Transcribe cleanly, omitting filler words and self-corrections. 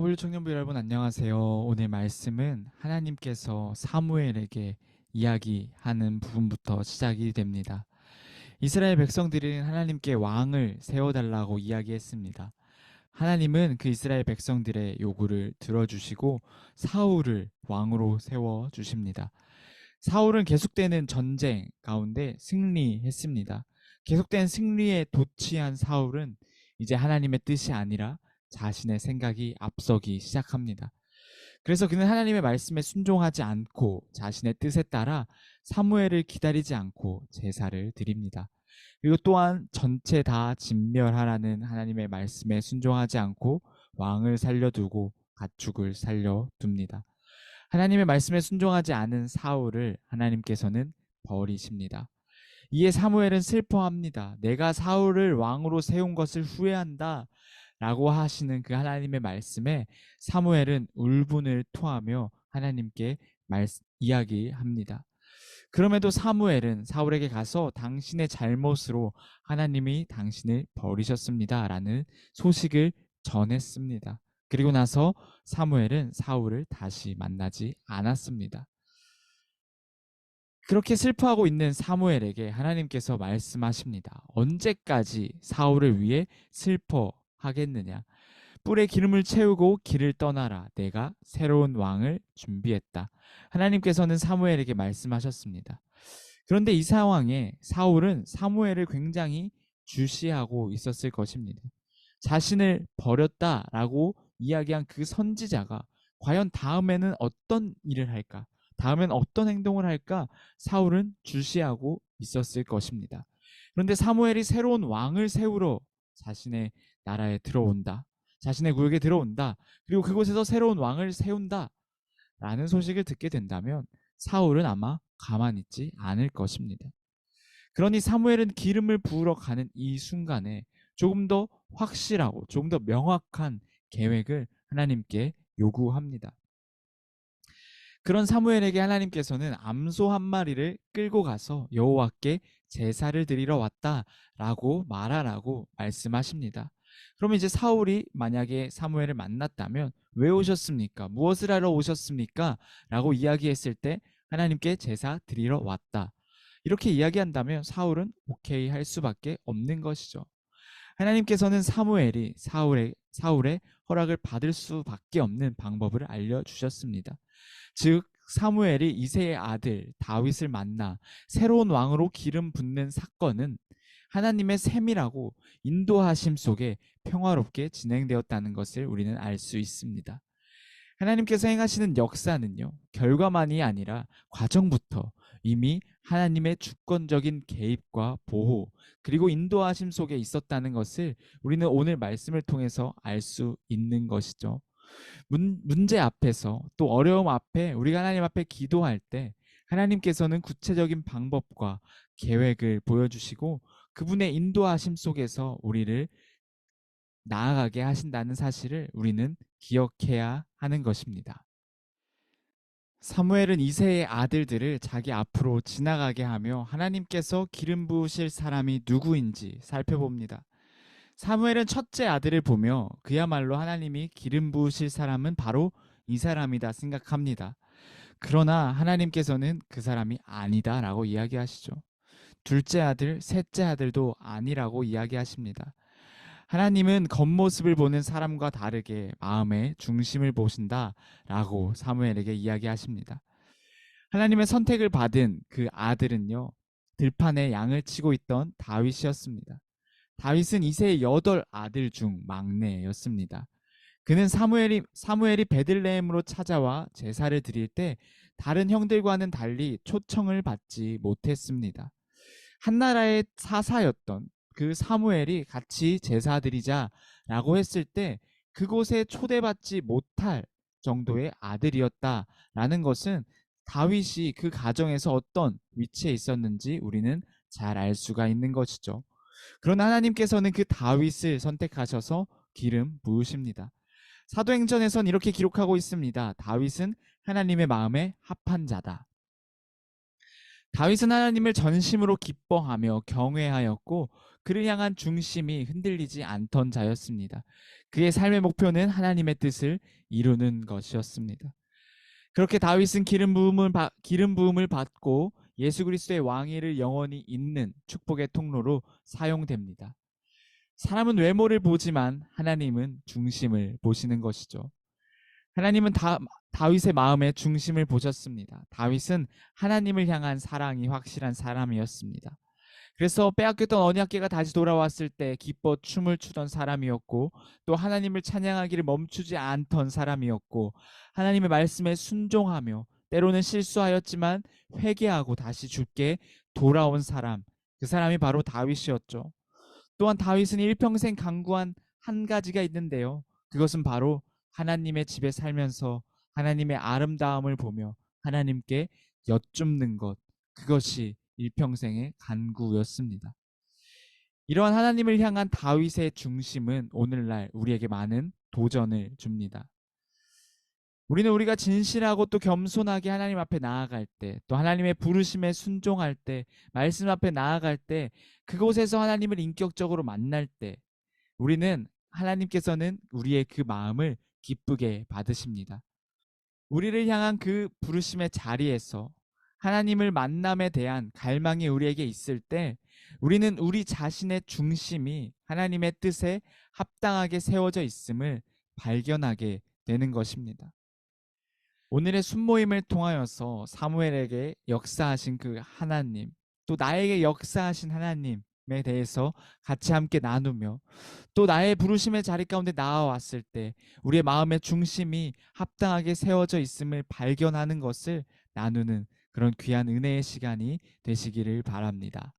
서울 청년부 여러분 안녕하세요. 오늘 말씀은 하나님께서 사무엘에게 이야기하는 부분부터 시작이 됩니다. 이스라엘 백성들은 하나님께 왕을 세워달라고 이야기했습니다. 하나님은 그 이스라엘 백성들의 요구를 들어주시고 사울을 왕으로 세워주십니다. 사울은 계속되는 전쟁 가운데 승리했습니다. 계속된 승리에 도취한 사울은 이제 하나님의 뜻이 아니라 자신의 생각이 앞서기 시작합니다. 그래서 그는 하나님의 말씀에 순종하지 않고 자신의 뜻에 따라 사무엘을 기다리지 않고 제사를 드립니다. 그리고 또한 전체 다 진멸하라는 하나님의 말씀에 순종하지 않고 왕을 살려두고 가축을 살려둡니다. 하나님의 말씀에 순종하지 않은 사울을 하나님께서는 버리십니다. 이에 사무엘은 슬퍼합니다. 내가 사울을 왕으로 세운 것을 후회한다 라고 하시는 그 하나님의 말씀에 사무엘은 울분을 토하며 하나님께 이야기합니다. 그럼에도 사무엘은 사울에게 가서 당신의 잘못으로 하나님이 당신을 버리셨습니다 라는 소식을 전했습니다. 그리고 나서 사무엘은 사울을 다시 만나지 않았습니다. 그렇게 슬퍼하고 있는 사무엘에게 하나님께서 말씀하십니다. 언제까지 사울을 위해 슬퍼하겠느냐? 뿔에 기름을 채우고 길을 떠나라. 내가 새로운 왕을 준비했다. 하나님께서는 사무엘에게 말씀하셨습니다. 그런데 이 상황에 사울은 사무엘을 굉장히 주시하고 있었을 것입니다. 자신을 버렸다라고 이야기한 그 선지자가 과연 다음에는 어떤 일을 할까? 다음엔 어떤 행동을 할까? 사울은 주시하고 있었을 것입니다. 그런데 사무엘이 새로운 왕을 세우러 자신의 나라에 들어온다. 자신의 구역에 들어온다. 그리고 그곳에서 새로운 왕을 세운다. 라는 소식을 듣게 된다면 사울은 아마 가만히 있지 않을 것입니다. 그러니 사무엘은 기름을 부으러 가는 이 순간에 조금 더 확실하고 조금 더 명확한 계획을 하나님께 요구합니다. 그런 사무엘에게 하나님께서는 암소 한 마리를 끌고 가서 여호와께 제사를 드리러 왔다라고 말하라고 말씀하십니다. 그러면 이제 사울이 만약에 사무엘을 만났다면 왜 오셨습니까? 무엇을 하러 오셨습니까? 라고 이야기했을 때 하나님께 제사 드리러 왔다. 이렇게 이야기한다면 사울은 오케이 할 수밖에 없는 것이죠. 하나님께서는 사울의 허락을 받을 수밖에 없는 방법을 알려주셨습니다. 즉 사무엘이 이새의 아들 다윗을 만나 새로운 왕으로 기름 붓는 사건은 하나님의 세밀하고 인도하심 속에 평화롭게 진행되었다는 것을 우리는 알 수 있습니다. 하나님께서 행하시는 역사는요, 결과만이 아니라 과정부터 이미 하나님의 주권적인 개입과 보호, 그리고 인도하심 속에 있었다는 것을 우리는 오늘 말씀을 통해서 알 수 있는 것이죠. 문제 앞에서 또 어려움 앞에 우리가 하나님 앞에 기도할 때 하나님께서는 구체적인 방법과 계획을 보여주시고 그분의 인도하심 속에서 우리를 나아가게 하신다는 사실을 우리는 기억해야 하는 것입니다. 사무엘은 이새의 아들들을 자기 앞으로 지나가게 하며 하나님께서 기름 부으실 사람이 누구인지 살펴봅니다. 사무엘은 첫째 아들을 보며 그야말로 하나님이 기름 부으실 사람은 바로 이 사람이다 생각합니다. 그러나 하나님께서는 그 사람이 아니다라고 이야기하시죠. 둘째 아들, 셋째 아들도 아니라고 이야기하십니다. 하나님은 겉모습을 보는 사람과 다르게 마음의 중심을 보신다라고 사무엘에게 이야기하십니다. 하나님의 선택을 받은 그 아들은요, 들판에 양을 치고 있던 다윗이었습니다. 다윗은 이새의 8아들 중 막내였습니다. 그는 사무엘이 베들레헴으로 찾아와 제사를 드릴 때 다른 형들과는 달리 초청을 받지 못했습니다. 한나라의 사사였던 그 사무엘이 같이 제사 드리자라고 했을 때 그곳에 초대받지 못할 정도의 아들이었다라는 것은 다윗이 그 가정에서 어떤 위치에 있었는지 우리는 잘 알 수가 있는 것이죠. 그러나 하나님께서는 그 다윗을 선택하셔서 기름 부으십니다. 사도행전에선 이렇게 기록하고 있습니다. 다윗은 하나님의 마음에 합한 자다. 다윗은 하나님을 전심으로 기뻐하며 경외하였고 그를 향한 중심이 흔들리지 않던 자였습니다. 그의 삶의 목표는 하나님의 뜻을 이루는 것이었습니다. 그렇게 다윗은 기름 부음을 받고 예수 그리스도의 왕위를 영원히 잇는 축복의 통로로 사용됩니다. 사람은 외모를 보지만 하나님은 중심을 보시는 것이죠. 하나님은 다윗의 마음의 중심을 보셨습니다. 다윗은 하나님을 향한 사랑이 확실한 사람이었습니다. 그래서 빼앗겼던 언약궤가 다시 돌아왔을 때 기뻐 춤을 추던 사람이었고, 또 하나님을 찬양하기를 멈추지 않던 사람이었고, 하나님의 말씀에 순종하며 때로는 실수하였지만 회개하고 다시 주께 돌아온 사람, 그 사람이 바로 다윗이었죠. 또한 다윗은 일평생 강구한 한 가지가 있는데요. 그것은 바로 하나님의 집에 살면서 하나님의 아름다움을 보며 하나님께 여쭙는 것. 그것이 일평생의 간구였습니다. 이러한 하나님을 향한 다윗의 중심은 오늘날 우리에게 많은 도전을 줍니다. 우리는 우리가 진실하고 또 겸손하게 하나님 앞에 나아갈 때, 또 하나님의 부르심에 순종할 때, 말씀 앞에 나아갈 때, 그곳에서 하나님을 인격적으로 만날 때, 우리는 하나님께서는 우리의 그 마음을 기쁘게 받으십니다. 우리를 향한 그 부르심의 자리에서 하나님을 만남에 대한 갈망이 우리에게 있을 때, 우리는 우리 자신의 중심이 하나님의 뜻에 합당하게 세워져 있음을 발견하게 되는 것입니다. 오늘의 순모임을 통하여서 사무엘에게 역사하신 그 하나님, 또 나에게 역사하신 하나님에 대해서 같이 함께 나누며, 또 나의 부르심의 자리 가운데 나아왔을 때 우리의 마음의 중심이 합당하게 세워져 있음을 발견하는 것을 나누는 그런 귀한 은혜의 시간이 되시기를 바랍니다.